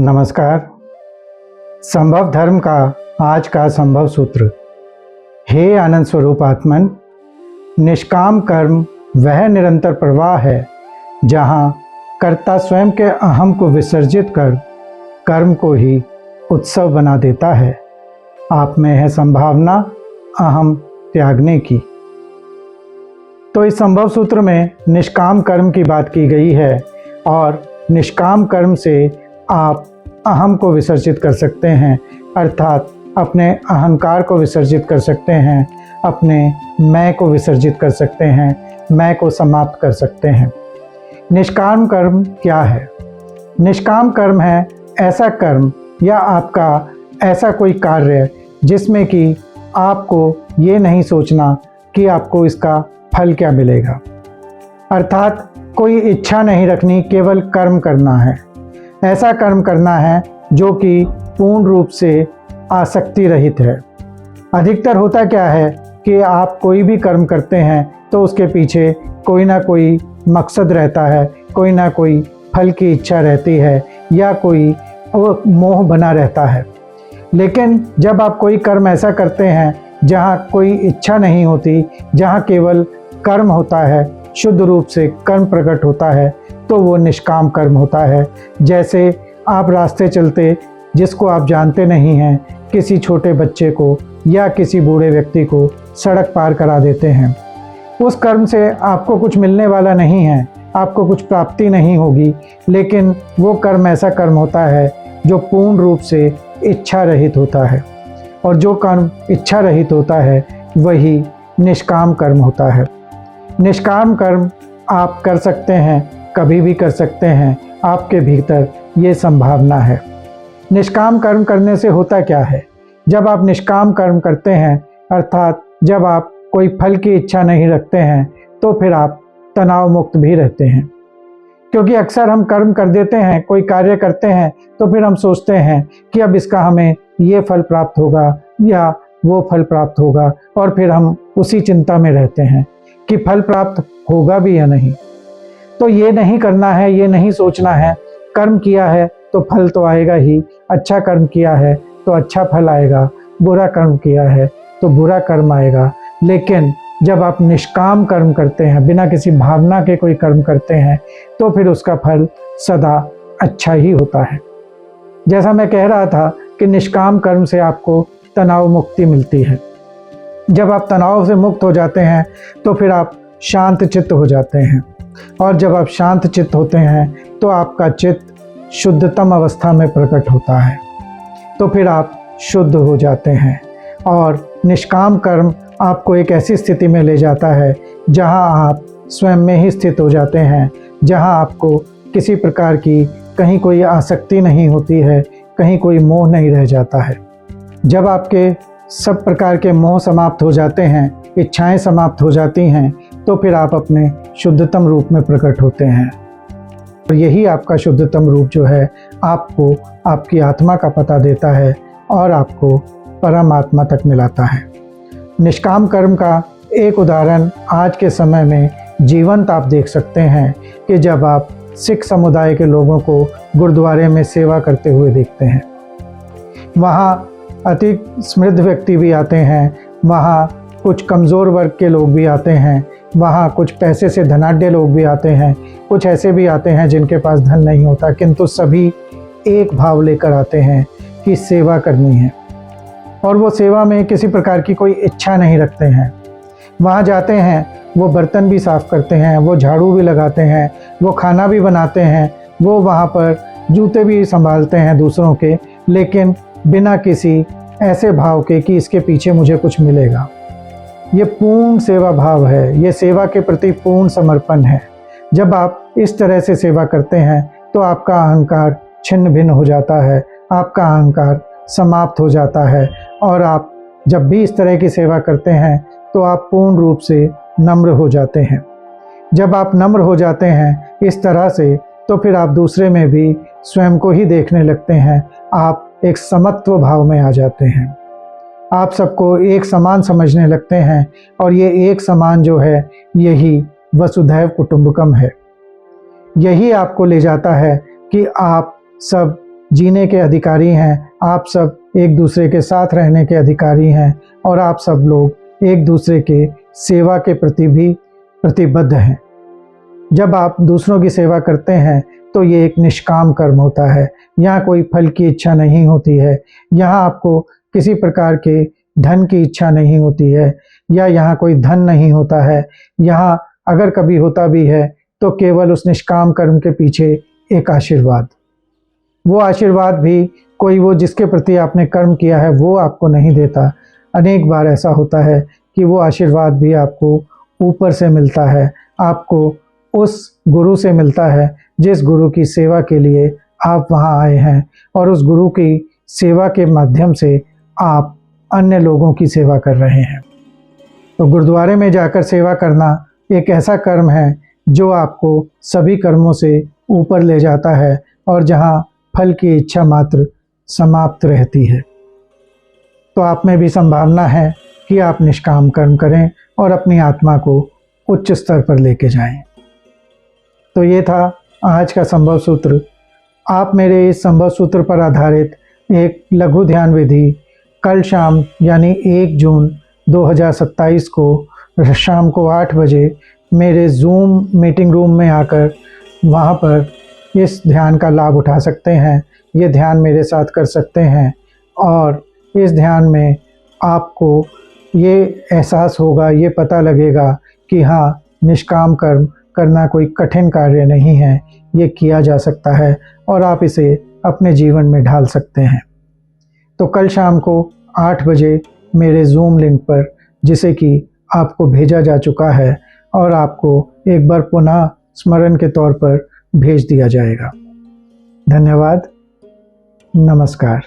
नमस्कार। संभव धर्म का आज का संभव सूत्र। हे आनंद स्वरूप आत्मन, निष्काम कर्म वह निरंतर प्रवाह है जहाँ कर्ता स्वयं के अहम को विसर्जित कर कर्म को ही उत्सव बना देता है। आप में है संभावना अहम त्यागने की। तो इस संभव सूत्र में निष्काम कर्म की बात की गई है और निष्काम कर्म से आप अहम को विसर्जित कर सकते हैं, अर्थात अपने अहंकार को विसर्जित कर सकते हैं, अपने मैं को विसर्जित कर सकते हैं, मैं को समाप्त कर सकते हैं। निष्काम कर्म क्या है? निष्काम कर्म है ऐसा कर्म या आपका ऐसा कोई कार्य जिसमें कि आपको ये नहीं सोचना कि आपको इसका फल क्या मिलेगा, अर्थात कोई इच्छा नहीं रखनी, केवल कर्म करना है। ऐसा कर्म करना है जो कि पूर्ण रूप से आसक्ति रहित है। अधिकतर होता क्या है कि आप कोई भी कर्म करते हैं तो उसके पीछे कोई ना कोई मकसद रहता है, कोई ना कोई फल की इच्छा रहती है या कोई मोह बना रहता है। लेकिन जब आप कोई कर्म ऐसा करते हैं जहाँ कोई इच्छा नहीं होती, जहाँ केवल कर्म होता है, शुद्ध रूप से कर्म प्रकट होता है, तो वो निष्काम कर्म होता है। जैसे आप रास्ते चलते जिसको आप जानते नहीं हैं, किसी छोटे बच्चे को या किसी बूढ़े व्यक्ति को सड़क पार करा देते हैं। उस कर्म से आपको कुछ मिलने वाला नहीं है, आपको कुछ प्राप्ति नहीं होगी, लेकिन वो कर्म ऐसा कर्म होता है जो पूर्ण रूप से इच्छा रहित होता है। और जो कर्म इच्छा रहित होता है वही निष्काम कर्म होता है। निष्काम कर्म आप कर सकते हैं, कभी भी कर सकते हैं, आपके भीतर ये संभावना है। निष्काम कर्म करने से होता क्या है? जब आप निष्काम कर्म करते हैं, अर्थात जब आप कोई फल की इच्छा नहीं रखते हैं, तो फिर आप तनाव मुक्त भी रहते हैं। क्योंकि अक्सर हम कर्म कर देते हैं, कोई कार्य करते हैं, तो फिर हम सोचते हैं कि अब इसका हमें ये फल प्राप्त होगा या वो फल प्राप्त होगा, और फिर हम उसी चिंता में रहते हैं कि फल प्राप्त होगा भी या नहीं। तो ये नहीं करना है, ये नहीं सोचना है। कर्म किया है तो फल तो आएगा ही। अच्छा कर्म किया है तो अच्छा फल आएगा, बुरा कर्म किया है तो बुरा कर्म आएगा। लेकिन जब आप निष्काम कर्म करते हैं, बिना किसी भावना के कोई कर्म करते हैं, तो फिर उसका फल सदा अच्छा ही होता है। जैसा मैं कह रहा था कि निष्काम कर्म से आपको तनाव मुक्ति मिलती है। जब आप तनाव से मुक्त हो जाते हैं तो फिर आप शांत चित्त हो जाते हैं, और जब आप शांत चित्त होते हैं तो आपका चित्त शुद्धतम अवस्था में प्रकट होता है, तो फिर आप शुद्ध हो जाते हैं। और निष्काम कर्म आपको एक ऐसी स्थिति में ले जाता है जहां आप स्वयं में ही स्थित हो जाते हैं, जहां आपको किसी प्रकार की कहीं कोई आसक्ति नहीं होती है, कहीं कोई मोह नहीं रह जाता है। जब आपके सब प्रकार के मोह समाप्त हो जाते हैं, इच्छाएं समाप्त हो जाती हैं, तो फिर आप अपने शुद्धतम रूप में प्रकट होते हैं। और यही आपका शुद्धतम रूप जो है आपको आपकी आत्मा का पता देता है और आपको परमात्मा तक मिलाता है। निष्काम कर्म का एक उदाहरण आज के समय में जीवंत आप देख सकते हैं कि जब आप सिख समुदाय के लोगों को गुरुद्वारे में सेवा करते हुए देखते हैं, वहाँ अति समृद्ध व्यक्ति भी आते हैं, वहाँ कुछ कमज़ोर वर्ग के लोग भी आते हैं, वहाँ कुछ पैसे से धनाढ्य लोग भी आते हैं, कुछ ऐसे भी आते हैं जिनके पास धन नहीं होता, किंतु सभी एक भाव लेकर आते हैं कि सेवा करनी है। और वो सेवा में किसी प्रकार की कोई इच्छा नहीं रखते हैं। वहाँ जाते हैं, वो बर्तन भी साफ़ करते हैं, वो झाड़ू भी लगाते हैं, वो खाना भी बनाते हैं, वो वहाँ पर जूते भी संभालते हैं दूसरों के, लेकिन बिना किसी ऐसे भाव के कि इसके पीछे मुझे कुछ मिलेगा। ये पूर्ण सेवा भाव है, ये सेवा के प्रति पूर्ण समर्पण है। जब आप इस तरह से सेवा करते हैं तो आपका अहंकार छिन्न भिन्न हो जाता है, आपका अहंकार समाप्त हो जाता है, और आप जब भी इस तरह की सेवा करते हैं तो आप पूर्ण रूप से नम्र हो जाते हैं। जब आप नम्र हो जाते हैं इस तरह से, तो फिर आप दूसरे में भी स्वयं को ही देखने लगते हैं, आप एक समत्व भाव में आ जाते हैं। आप सबको एक समान समझने लगते हैं, और ये एक समान जो है यही वसुधैव कुटुंबकम है। यही आपको ले जाता है कि आप सब जीने के अधिकारी हैं, आप सब एक दूसरे के साथ रहने के अधिकारी हैं और आप सब लोग एक दूसरे के सेवा के प्रति भी प्रतिबद्ध हैं। जब आप दूसरों की सेवा करते हैं तो ये एक निष्काम कर्म होता है। यहाँ कोई फल की इच्छा नहीं होती है, यहाँ आपको किसी प्रकार के धन की इच्छा नहीं होती है, या यहाँ कोई धन नहीं होता है। यहाँ अगर कभी होता भी है तो केवल उस निष्काम कर्म के पीछे एक आशीर्वाद। वो आशीर्वाद भी कोई वो जिसके प्रति आपने कर्म किया है वो आपको नहीं देता। अनेक बार ऐसा होता है कि वो आशीर्वाद भी आपको ऊपर से मिलता है, आपको उस गुरु से मिलता है जिस गुरु की सेवा के लिए आप वहाँ आए हैं, और उस गुरु की सेवा के माध्यम से आप अन्य लोगों की सेवा कर रहे हैं। तो गुरुद्वारे में जाकर सेवा करना एक ऐसा कर्म है जो आपको सभी कर्मों से ऊपर ले जाता है और जहाँ फल की इच्छा मात्र समाप्त रहती है। तो आप में भी संभावना है कि आप निष्काम कर्म करें और अपनी आत्मा को उच्च स्तर पर लेके जाएं। तो ये था आज का संभव सूत्र। आप मेरे इस संभव सूत्र पर आधारित एक लघु ध्यान विधि कल शाम यानी 1 जून 2027 को शाम को 8 बजे मेरे जूम मीटिंग रूम में आकर वहाँ पर इस ध्यान का लाभ उठा सकते हैं। ये ध्यान मेरे साथ कर सकते हैं और इस ध्यान में आपको ये एहसास होगा, ये पता लगेगा कि हाँ, निष्काम कर्म करना कोई कठिन कार्य नहीं है, ये किया जा सकता है और आप इसे अपने जीवन में ढाल सकते हैं। तो कल शाम को 8 बजे मेरे जूम लिंक पर, जिसे कि आपको भेजा जा चुका है और आपको एक बार पुनः स्मरण के तौर पर भेज दिया जाएगा। धन्यवाद। नमस्कार।